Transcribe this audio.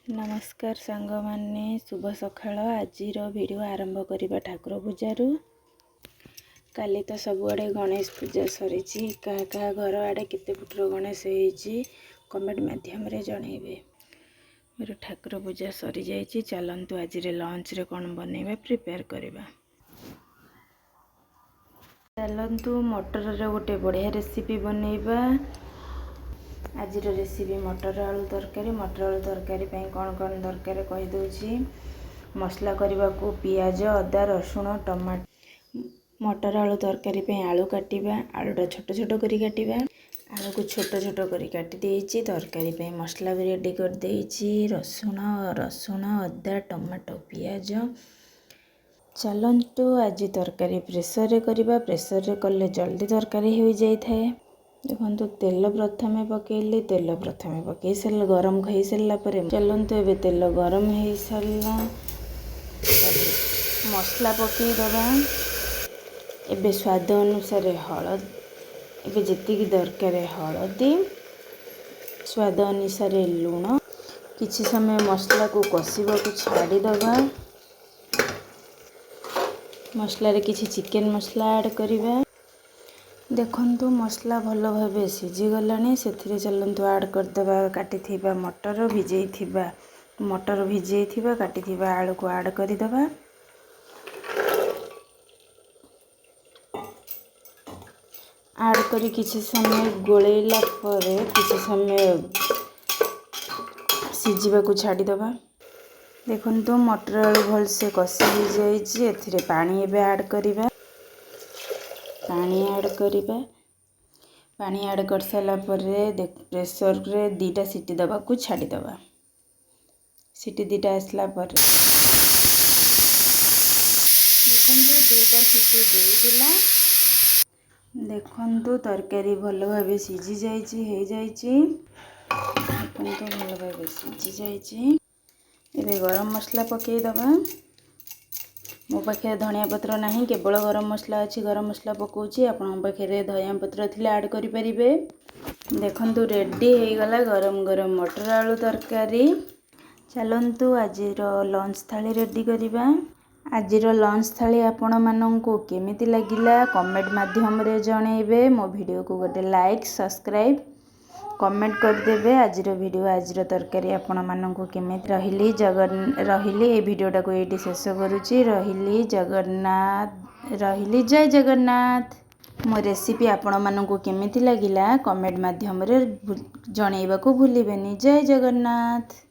नमस्कार सांग माने शुभ सकाळ। आजिर वीडियो आरंभ करवा ठाकुर पूजारू। काली तो सबुआड़े गणेश पूजा सरी क्या घर आड़े केते फुटर गणेश होती कमेंट माध्यम जनइबे। मेरे ठाकुर पूजा सरी जाइए। चलतु आज लंच रे कौन बनइबा प्रिपेयर करवा। चलतु मटर रे गोटे बढ़िया रेसिपी बनइबा। आज रेसिपी मटर आलू तरकारी। मटर आलू तरकारी कौन कौन दरकार कहीदे। मसला करने को पियाज अदा रसुण टमाटो। मटर आलू तरकारी आलू काटिबा। आलूटा छोट छोट करी काटिबा। आलू को छोट छोट करी काटी देइछि। तरकारी मसला भी रेडी कर देइछि। रसुण अदा टमाटो पियाज। चलंतु आज तरकारी प्रेसर रे करबा। प्रेसर रे कले जल्दी तरकारी हो जाई थाए। देखो तेल प्रथमे पकेली। तेल प्रथमे पकई सारे गरम खाई सारा पर चलतु ए तेल गरम हो सारा। मसला पकई दबा। एबे स्वाद अनुसार हलद एबे जेतिकी दरकार हलदी स्वाद अनुसार लुण। किछि समय मसला को कषिबा को छाड़ी दबा। मसला रे किछि चिकन मसला ऐड करिबा। देखंतु मसला भल भाबे सिझी गलानी। सेथिरे चलंतु ऐड करदेबा काटी थिबा मटर भिजई थिबा काटी थिबा आलू को ऐड करदेबा। ऐड करी किछि समय गोलेला परे किछि समय सिझीबा को छाड़ी दबा। देखंतु मटर आलू भल से कषि हो जाइछि। एथिरे पानी एबे ऐड करिबा। पानी ऐड करिबा। पानी ऐड कर साला परे प्रेसर रे दीटा सीटी दबा को छाड़ी दबा। सीटी दीटा आसला पर देखंतु दुईटा सीटी दे दिला। देखंतु तरकारी भल भाबे सिझी जाइछि हे जाइछि। देखंतु भल भाबे सिझी जाइछि। एबे गरम मसला पकई दबा। मो पाखे धनिया पत्र नहीं केवल गरम मसला अच्छी गरम मसला पकाउछि। आपन पाखे धनिया पत्र थिले ऐड करि परिबे। देखंतु रेडी हो गला गरम गरम मटर आलू तरकारी। चलंतु आजिर लंच थाली रेडी करिबा। आजिर लंच थाली आपण माननकु केमिति लागिला कमेंट माध्यम रे जणैबे। मो वीडियो को गोटे लाइक सब्सक्राइब कमेंट कर देबे। आजिर वीडियो आजिर तरकारी आपण माननकु केमिति रहिली ए वीडियोटा को एटी शेष करूची। रहिली जय जगन्नाथ। मो रेसिपी आपण माननकु केमिति लागिला कमेंट माध्यम रे जणैबा को भूलिबेनी। जय जगन्नाथ।